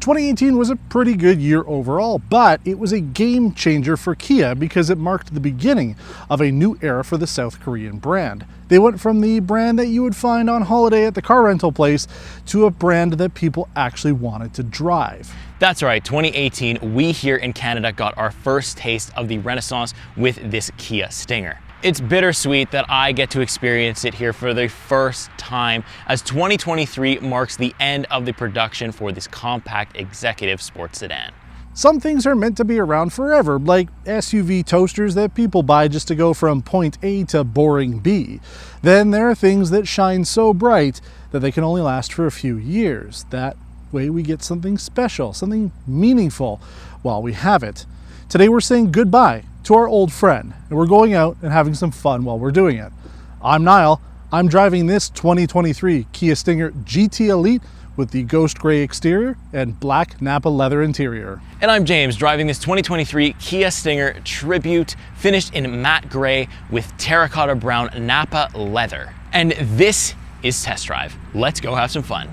2018 was a pretty good year overall, but it was a game changer for Kia because it marked the beginning of a new era for the South Korean brand. They went from the brand that you would find on holiday at the car rental place to a brand that people actually wanted to drive. That's right, 2018, we here in Canada got our first taste of the Renaissance with this Kia Stinger. It's bittersweet that I get to experience it here for the first time, as 2023 marks the end of the production for this compact executive sports sedan. Some things are meant to be around forever, like SUV toasters that people buy just to go from point A to boring B. Then there are things that shine so bright that they can only last for a few years. That way we get something special, something meaningful while we have it. Today we're saying goodbye to our old friend, and we're going out and having some fun while we're doing it. I'm Nile. I'm driving this 2023 Kia Stinger GT Elite with the ghost gray exterior and black Napa leather interior. And I'm James, driving this 2023 Kia Stinger Tribute, finished in matte gray with terracotta brown Napa leather. And this is Test Drive. Let's go have some fun.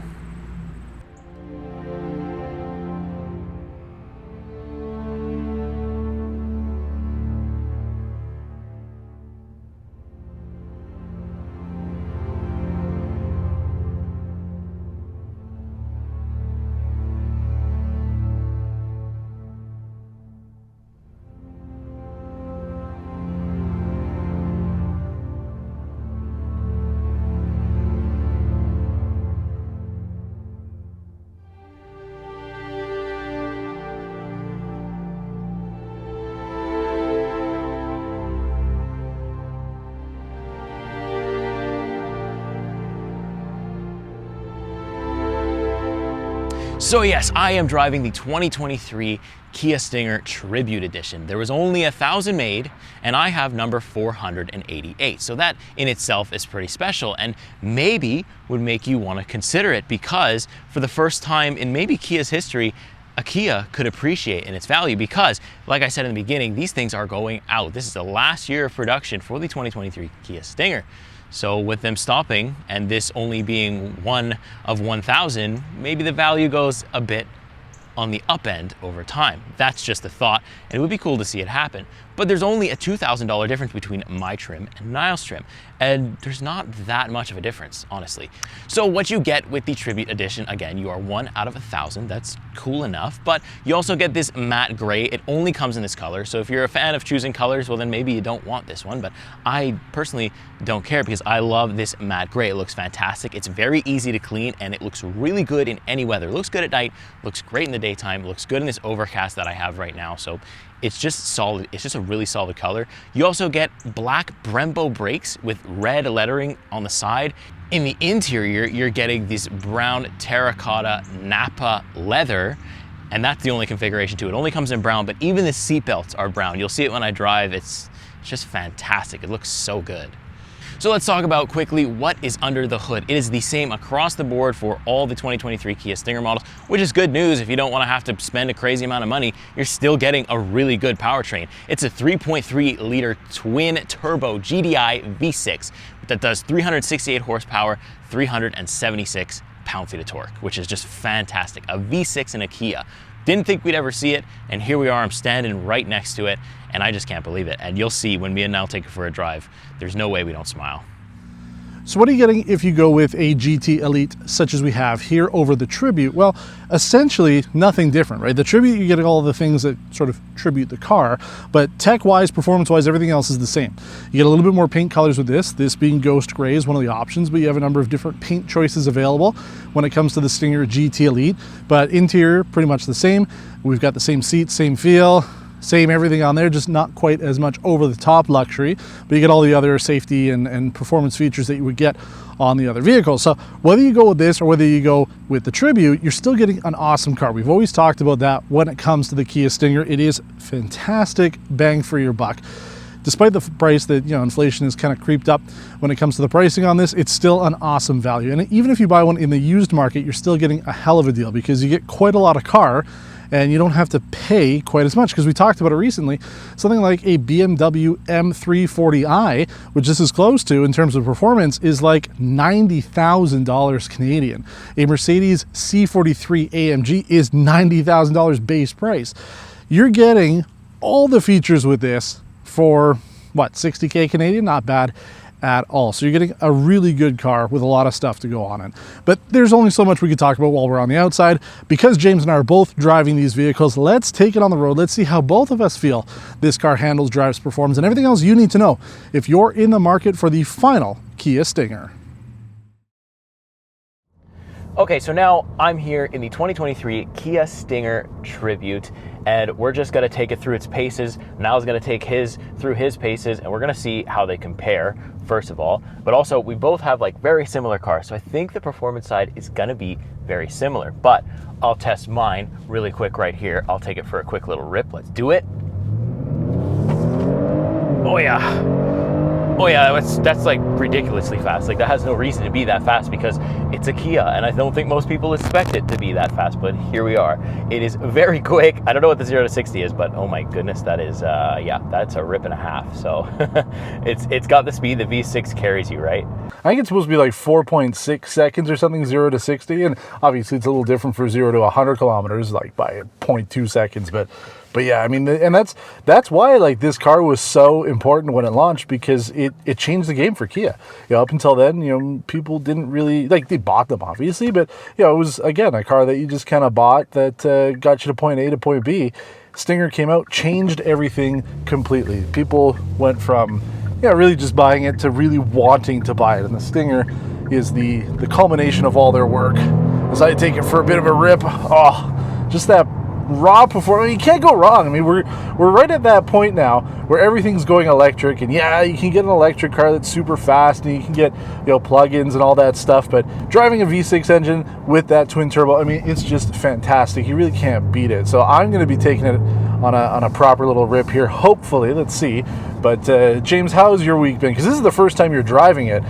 So yes, I am driving the 2023 Kia Stinger Tribute Edition. There was only 1,000 made, and I have number 488. So that in itself is pretty special, and maybe would make you want to consider it, because for the first time in maybe Kia's history, a Kia could appreciate in its value, because like I said in the beginning, these things are going out. This is the last year of production for the 2023 Kia Stinger. So with them stopping and this only being one of 1,000, maybe the value goes a bit on the up end over time. That's just a thought, and it would be cool to see it happen. But there's only a $2,000 difference between my trim and Nile's trim, and there's not that much of a difference, honestly. So what you get with the Tribute Edition, again, you are 1 out of 1,000. That's cool enough, but you also get this matte gray. It only comes in this color, so if you're a fan of choosing colors, well then maybe you don't want this one, but I personally don't care because I love this matte gray. It looks fantastic. It's very easy to clean, and it looks really good in any weather. It looks good at night, looks great in the daytime, looks good in this overcast that I have right now, so it's just solid. It's just a really solid color. You also get black Brembo brakes with red lettering on the side. In the interior, you're getting this brown terracotta Napa leather, and that's the only configuration too. It only comes in brown, but even the seat belts are brown. You'll see it when I drive. It's just fantastic. It looks so good. So let's talk about quickly what is under the hood. It is the same across the board for all the 2023 Kia Stinger models, which is good news. If you don't want to have to spend a crazy amount of money, you're still getting a really good powertrain. It's a 3.3 liter twin turbo GDI V6 that does 368 horsepower, 376 pound-feet of torque, which is just fantastic. A V6 in a Kia. Didn't think we'd ever see it, and here we are. I'm standing right next to it, and I just can't believe it. And you'll see when me and Nile take it for a drive, there's no way we don't smile. So what are you getting if you go with a GT Elite such as we have here over the Tribute? Well, essentially nothing different, right? The Tribute, you get all the things that sort of tribute the car, but tech-wise, performance-wise, everything else is the same. You get a little bit more paint colors with this being ghost gray is one of the options, but you have a number of different paint choices available when it comes to the Stinger GT Elite. But interior, pretty much the same. We've got the same seats, same feel, same everything on there, just not quite as much over-the-top luxury, but you get all the other safety and performance features that you would get on the other vehicles. So whether you go with this or whether you go with the Tribute, you're still getting an awesome car. We've always talked about that when it comes to the Kia Stinger. It is fantastic bang for your buck. Despite the price that, you know, inflation has kind of creeped up when it comes to the pricing on this, it's still an awesome value. And even if you buy one in the used market, you're still getting a hell of a deal because you get quite a lot of car and you don't have to pay quite as much, because we talked about it recently. Something like a BMW M340i, which this is close to in terms of performance, is like $90,000 Canadian. A Mercedes C43 AMG is $90,000 base price. You're getting all the features with this for what, 60K Canadian? Not bad at all. So you're getting a really good car with a lot of stuff to go on it. But there's only so much we could talk about while we're on the outside. Because James and I are both driving these vehicles, let's take it on the road. Let's see how both of us feel this car handles, drives, performs, and everything else you need to know if you're in the market for the final Kia Stinger. Okay, so now I'm here in the 2023 Kia Stinger Tribute, and we're just gonna take it through its paces. Niall's gonna take his through his paces, and we're gonna see how they compare, first of all. But also, we both have like very similar cars, so I think the performance side is gonna be very similar. But I'll test mine really quick right here. I'll take it for a quick little rip. Let's do it. Oh yeah. Oh yeah, that's like ridiculously fast. Like, that has no reason to be that fast because it's a Kia, and I don't think most people expect it to be that fast, but here we are. It is very quick. I don't know what the 0 to 60 is, but oh my goodness, that is, yeah, that's a rip and a half. So it's got the speed the V6 carries you, right? I think it's supposed to be like 4.6 seconds or something, 0 to 60, and obviously it's a little different for 0 to 100 kilometers, like by 0.2 seconds, but yeah, I mean, and that's why like this car was so important when it launched, because it changed the game for Kia. You know, up until then, you know, people didn't really, like, they bought them obviously, but you know, it was again a car that you just kind of bought that got you to point A to point B. Stinger came out, changed everything completely. People went from, yeah, really just buying it to really wanting to buy it, and the Stinger is the culmination of all their work. As I take it for a bit of a rip, oh, just that raw performance. You can't go wrong. I mean, we're right at that point now where everything's going electric, and yeah, you can get an electric car that's super fast, and you can get, you know, plugins and all that stuff, but driving a V6 engine with that twin turbo, I mean, it's just fantastic. You really can't beat it. So I'm going to be taking it on a proper little rip here, hopefully. Let's see. But James, how's your week been? Because this is the first time you're driving it.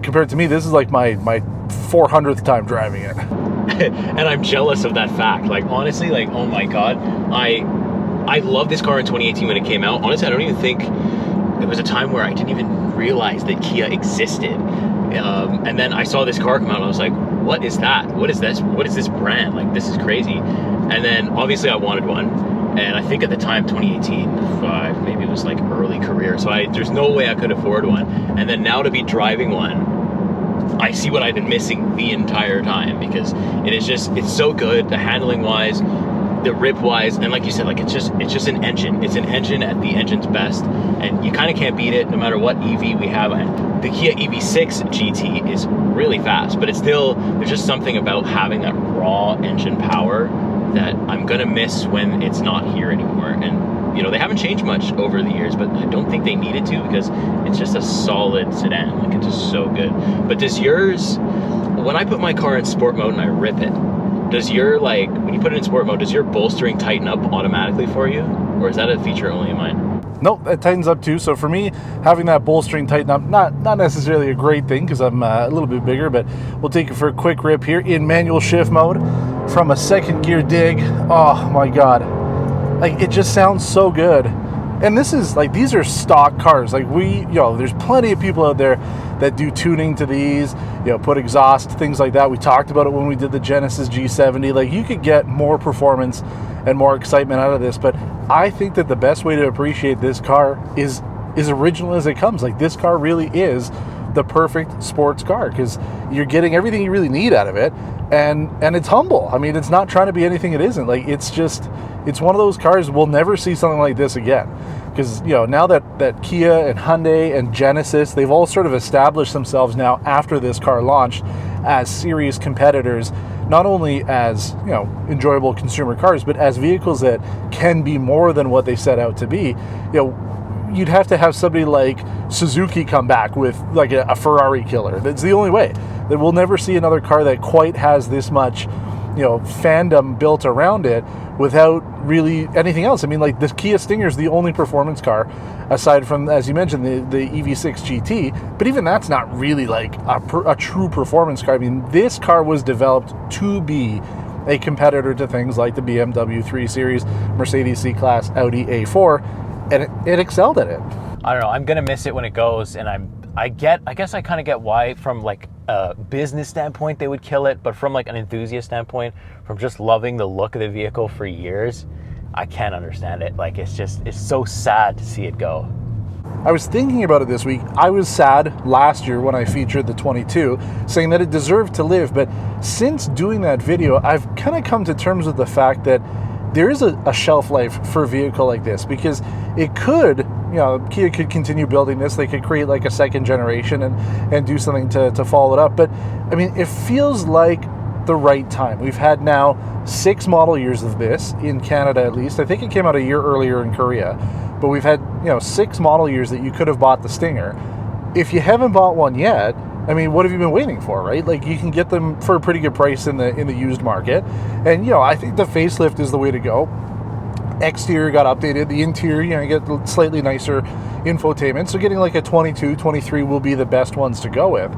Compared to me, this is like my 400th time driving it. And I'm jealous of that fact. Like, honestly, like, oh my god, I love this car in 2018 when it came out. Honestly, I don't even think there was a time where I didn't even realize that Kia existed. And then I saw this car come out, and I was like, what is that? What is this? What is this brand? Like, this is crazy. And then obviously I wanted one, and I think at the time, 2018, maybe it was like early career, so there's no way I could afford one. And then now to be driving one, I see what I've been missing the entire time, because it's so good, the handling wise, the rip wise, and like you said, like, it's just an engine. It's an engine at the engine's best, and you kind of can't beat it no matter what EV we have. The Kia EV6 GT is really fast, but it's still, there's just something about having that raw engine power that I'm gonna miss when it's not here anymore. And you know, they haven't changed much over the years, but I don't think they needed to, because it's just a solid sedan. Like, it's just so good. But does yours, when I put my car in sport mode and I rip it, does your, like, when you put it in sport mode, does your bolstering tighten up automatically for you? Or is that a feature only in mine? Nope, it tightens up too. So for me, having that bolstering tighten up, not necessarily a great thing, because I'm a little bit bigger, but we'll take it for a quick rip here in manual shift mode from a second gear dig. Oh my God. Like, it just sounds so good. And this is like, these are stock cars. Like, there's plenty of people out there that do tuning to these, you know, put exhaust, things like that. We talked about it when we did the Genesis G70. Like, you could get more performance and more excitement out of this, but I think that the best way to appreciate this car is original as it comes. Like, this car really is the perfect sports car, because you're getting everything you really need out of it, and it's humble. I mean, it's not trying to be anything it isn't. Like, it's one of those cars, we'll never see something like this again, because, you know, now that Kia and Hyundai and Genesis, they've all sort of established themselves now after this car launched as serious competitors, not only as, you know, enjoyable consumer cars, but as vehicles that can be more than what they set out to be. You know, you'd have to have somebody like Suzuki come back with like a Ferrari killer. That's the only way. That we'll never see another car that quite has this much, you know, fandom built around it without really anything else. I mean, like, the Kia Stinger is the only performance car, aside from, as you mentioned, the EV6 GT, but even that's not really like a true performance car. I mean, this car was developed to be a competitor to things like the BMW 3 Series, Mercedes C-Class, Audi A4, and it excelled at it. I don't know. I'm gonna miss it when it goes, and I guess I kind of get why, from like a business standpoint, they would kill it, but from like an enthusiast standpoint, from just loving the look of the vehicle for years, I can't understand it. Like, it's so sad to see it go. I was thinking about it this week. I was sad last year when I featured the 22, saying that it deserved to live, but since doing that video, I've kind of come to terms with the fact that there is a shelf life for a vehicle like this, because it could, Kia could continue building this. They could create like a second generation and do something to follow it up. But I mean, it feels like the right time. We've had now 6 model years of this in Canada, at least. I think it came out a year earlier in Korea, but we've had 6 model years that you could have bought the Stinger. If you haven't bought one yet, I mean, what have you been waiting for, right? Like, you can get them for a pretty good price in the used market. And, I think the facelift is the way to go. Exterior got updated. The interior, you get slightly nicer infotainment. So getting like a 22, 23 will be the best ones to go with.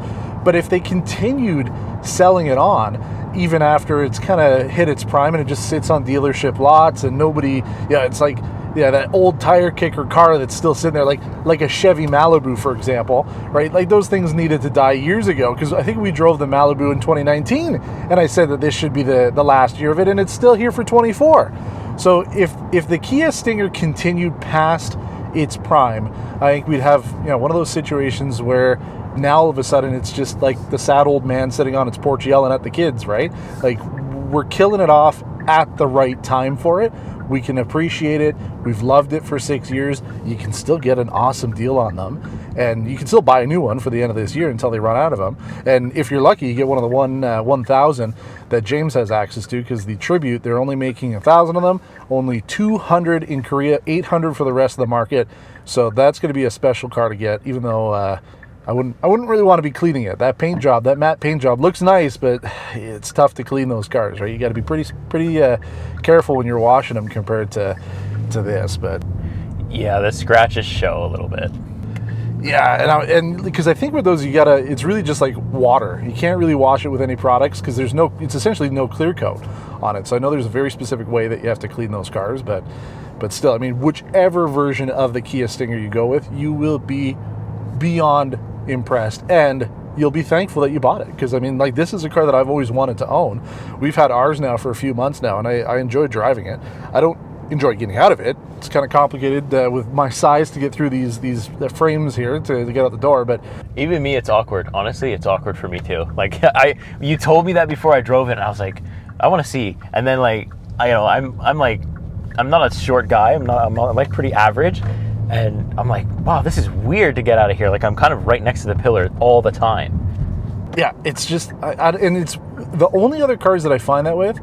But if they continued selling it on, even after it's kind of hit its prime and it just sits on dealership lots and nobody, it's like, that old tire kicker car that's still sitting there, like a Chevy Malibu, for example, right? Like, those things needed to die years ago, because I think we drove the Malibu in 2019, and I said that this should be the last year of it, and it's still here for 24. So if the Kia Stinger continued past its prime, I think we'd have one of those situations where now all of a sudden it's just like the sad old man sitting on its porch yelling at the kids, right? Like, we're killing it off at the right time for it. We can appreciate it. We've loved it for 6 years. You can still get an awesome deal on them, and you can still buy a new one for the end of this year until they run out of them. And if you're lucky, you get one of the 1,000 that James has access to, because the Tribute, they're only making 1,000 of them, only 200 in Korea, 800 for the rest of the market. So that's going to be a special car to get, even though I wouldn't really want to be cleaning it. That paint job, that matte paint job, looks nice, but it's tough to clean those cars, right? You got to be pretty careful when you're washing them compared to this. But yeah, the scratches show a little bit. Yeah, and because I think with those, it's really just like water. You can't really wash it with any products, because it's essentially no clear coat on it. So I know there's a very specific way that you have to clean those cars, but still, I mean, whichever version of the Kia Stinger you go with, you will be beyond impressed, and you'll be thankful that you bought it, because I mean, like, this is a car that I've always wanted to own. We've had ours now for a few months now, and I enjoy driving it. I don't enjoy getting out of it. It's kind of complicated with my size to get through these frames here to get out the door. But even me, it's awkward. Honestly, it's awkward for me too. Like, you told me that before I drove it, and I was like, I want to see. And then, like, I'm not a short guy. I'm like pretty average. And I'm like, wow, this is weird to get out of here. Like, I'm kind of right next to the pillar all the time. Yeah, it's just, and it's the only other cars that I find that with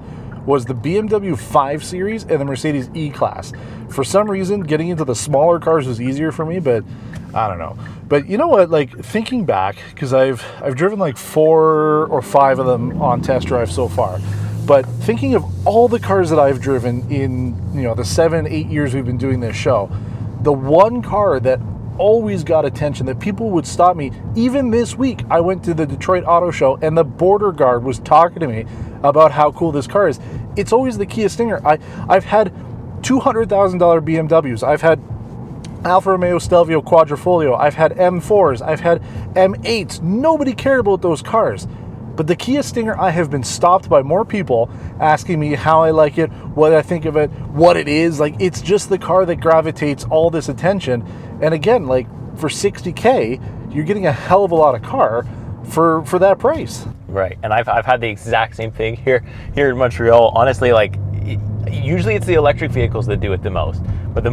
was the BMW 5 Series and the Mercedes E-Class. For some reason, getting into the smaller cars was easier for me, but I don't know. But you know what, like, thinking back, because I've driven like 4 or 5 of them on test drive so far. But thinking of all the cars that I've driven in, the 7-8 years we've been doing this show, the one car that always got attention, that people would stop me, even this week, I went to the Detroit Auto Show and the border guard was talking to me about how cool this car is. It's always the Kia Stinger. I've had $200,000 BMWs. I've had Alfa Romeo Stelvio Quadrifoglio. I've had M4s. I've had M8s. Nobody cared about those cars. But the Kia Stinger, I have been stopped by more people asking me how I like it, what I think of it, what it is. Like, it's just the car that gravitates all this attention. And again, like, for $60K, you're getting a hell of a lot of car for that price. Right, and I've had the exact same thing here in Montreal. Honestly, like, usually it's the electric vehicles that do it the most. But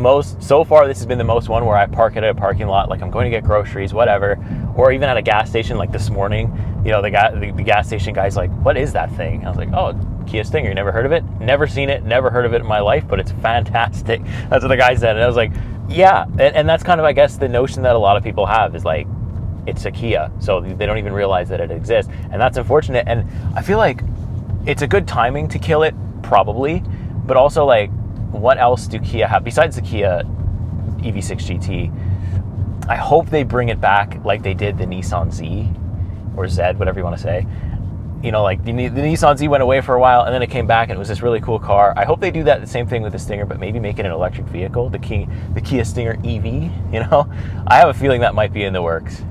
so far, this has been the most one where I park it at a parking lot, like I'm going to get groceries, whatever, or even at a gas station, like this morning. The gas station guy's like, "What is that thing?" I was like, "Oh, Kia Stinger. You never heard of it? Never seen it, never heard of it in my life, but it's fantastic." That's what the guy said, and I was like, "Yeah." And that's kind of, I guess, the notion that a lot of people have is like, it's a Kia, so they don't even realize that it exists, and that's unfortunate. And I feel like it's a good timing to kill it, probably, but also, like, what else do Kia have besides the Kia EV6 GT? I hope they bring it back like they did the Nissan Z or Z, whatever you want to say. you know, like the Nissan Z went away for a while and then it came back and it was this really cool car. I hope they do that the same thing with the Stinger, but maybe make it an electric vehicle, the Kia Stinger EV, you know? I have a feeling that might be in the works.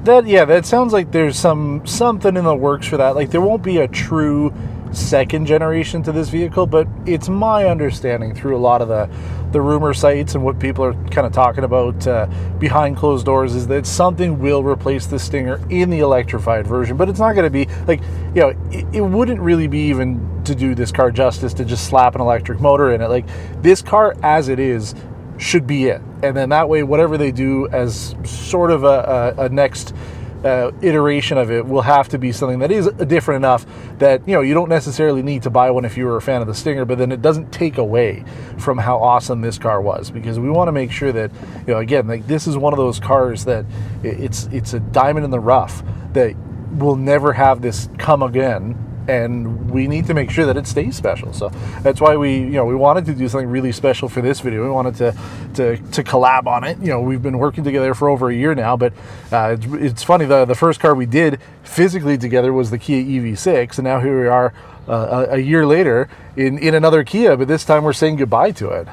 That sounds like there's something in the works for that. Like, there won't be a true second generation to this vehicle, but it's my understanding through a lot of the rumor sites and what people are kind of talking about behind closed doors is that something will replace the Stinger in the electrified version, but it's not going to be like, you know, it wouldn't really be even to do this car justice to just slap an electric motor in it. Like, this car as it is should be it, and then that way whatever they do as sort of a next iteration of it will have to be something that is different enough that, you know, you don't necessarily need to buy one if you were a fan of the Stinger, but then it doesn't take away from how awesome this car was, because we want to make sure that, you know, again, like, this is one of those cars that it's a diamond in the rough that will never have this come again, and we need to make sure that it stays special. So that's why we wanted to do something really special for this video. We wanted to collab on it. You know, we've been working together for over a year now, but it's funny, the first car we did physically together was the Kia EV6, and now here we are a year later in another Kia, but this time we're saying goodbye to it.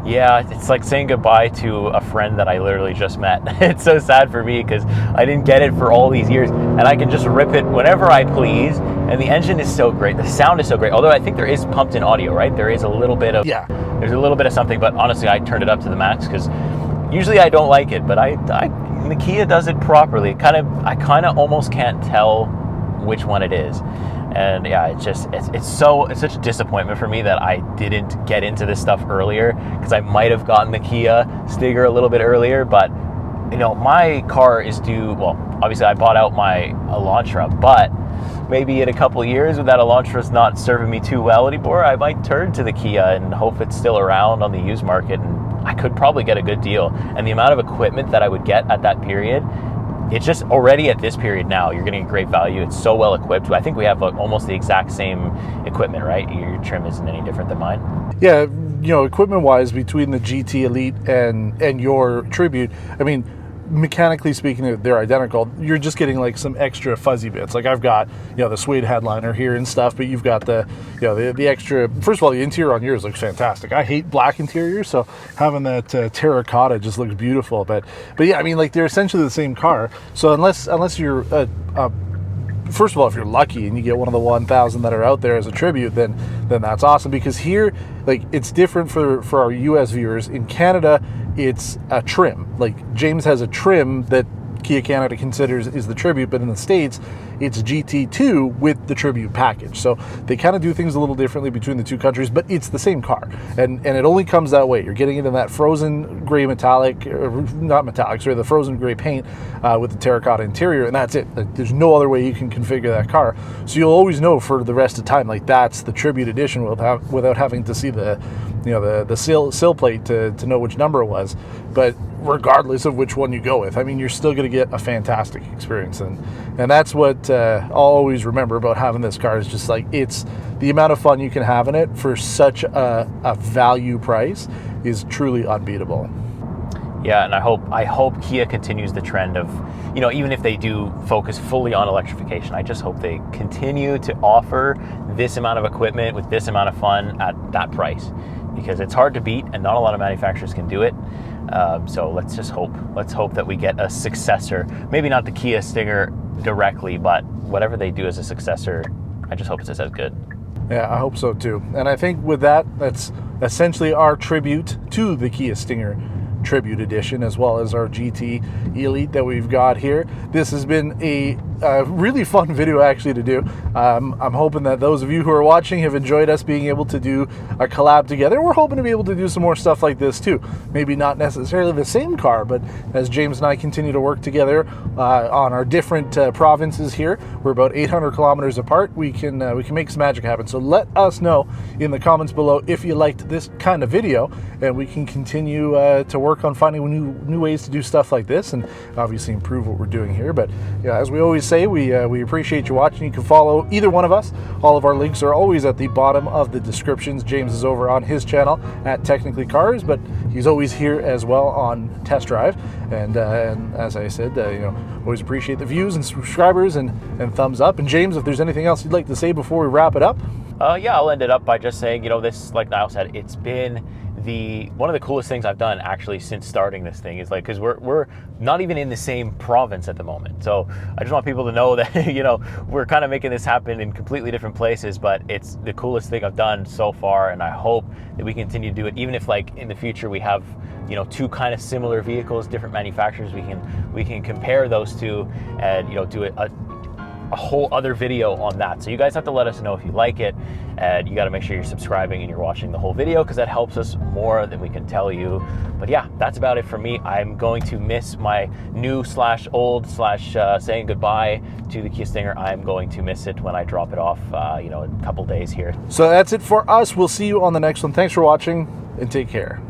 Yeah, it's like saying goodbye to a friend that I literally just met. It's so sad for me because I didn't get it for all these years, and I can just rip it whenever I please, and the engine is so great, the sound is so great, although I think there is pumped in audio, right? There is a little bit of, there's a little bit of something, but honestly I turned it up to the max because usually I don't like it, but the Kia does it properly. I kind of almost can't tell which one it is. And yeah, it's such a disappointment for me that I didn't get into this stuff earlier, because I might have gotten the Kia Stinger a little bit earlier. But, you know, my car is due, well, obviously I bought out my Elantra, but maybe in a couple of years when that Elantra's not serving me too well anymore, I might turn to the Kia and hope it's still around on the used market, and I could probably get a good deal. And the amount of equipment that I would get at that period, it's just already at this period now, you're getting a great value. It's so well equipped. I think we have almost the exact same equipment, right? Your trim isn't any different than mine. Yeah, you know, equipment wise, between the GT Elite and your Tribute, I mean, mechanically speaking, they're identical. You're just getting like some extra fuzzy bits. Like, I've got, you know, the suede headliner here and stuff, but you've got the, you know, the extra. First of all, the interior on yours looks fantastic. I hate black interiors, so having that terracotta just looks beautiful. But yeah, I mean, like, they're essentially the same car. So unless you're first of all, if you're lucky and you get one of the 1,000 that are out there as a Tribute, then that's awesome, because here, like, it's different for our US viewers. In Canada, it's a trim. Like, James has a trim that Kia Canada considers is the Tribute, but in the States, it's GT2 with the Tribute package. So they kind of do things a little differently between the two countries, but it's the same car. And it only comes that way. You're getting it in that frozen gray metallic, or not metallic, sorry, the frozen gray paint with the terracotta interior, and that's it. Like, there's no other way you can configure that car. So you'll always know for the rest of the time, like, that's the Tribute edition without having to see the, you know, the sill plate to know which number it was. But regardless of which one you go with, I mean, you're still going to get a fantastic experience, and that's what I'll always remember about having this car, is just like, it's the amount of fun you can have in it for such a value price is truly unbeatable. Yeah, and I hope Kia continues the trend of, you know, even if they do focus fully on electrification, I just hope they continue to offer this amount of equipment with this amount of fun at that price, because it's hard to beat and not a lot of manufacturers can do it. So let's hope that we get a successor. Maybe not the Kia Stinger directly, but whatever they do as a successor, I just hope it's as good. Yeah, I hope so too. And I think with that, that's essentially our tribute to the Kia Stinger Tribute Edition, as well as our GT Elite that we've got here. This has been a really fun video actually to do. I'm hoping that those of you who are watching have enjoyed us being able to do a collab together. We're hoping to be able to do some more stuff like this too. Maybe not necessarily the same car, but as James and I continue to work together on our different provinces here, we're about 800 kilometers apart. We can make some magic happen. So let us know in the comments below if you liked this kind of video, and we can continue to work on finding new ways to do stuff like this, and obviously improve what we're doing here. But yeah, as we always say, we appreciate you watching. You can follow either one of us. All of our links are always at the bottom of the descriptions. James is over on his channel at Technically Cars, but he's always here as well on TestDrive. And as I said, always appreciate the views and subscribers and thumbs up. And James, if there's anything else you'd like to say before we wrap it up? Yeah, I'll end it up by just saying, this, like Nile said, it's been one of the coolest things I've done actually since starting this thing. Is like, because we're not even in the same province at the moment, so I just want people to know that we're kind of making this happen in completely different places, but it's the coolest thing I've done so far, and I hope that we continue to do it, even if like in the future we have two kind of similar vehicles, different manufacturers. We can compare those two and do a whole other video on that. So you guys have to let us know if you like it, and you got to make sure you're subscribing and you're watching the whole video, because that helps us more than we can tell you. But yeah, that's about it for me. I'm going to miss my new / old / saying goodbye to the Kia Stinger. I'm going to miss it when I drop it off in a couple days here. So that's it for us. We'll see you on the next one. Thanks for watching, and take care.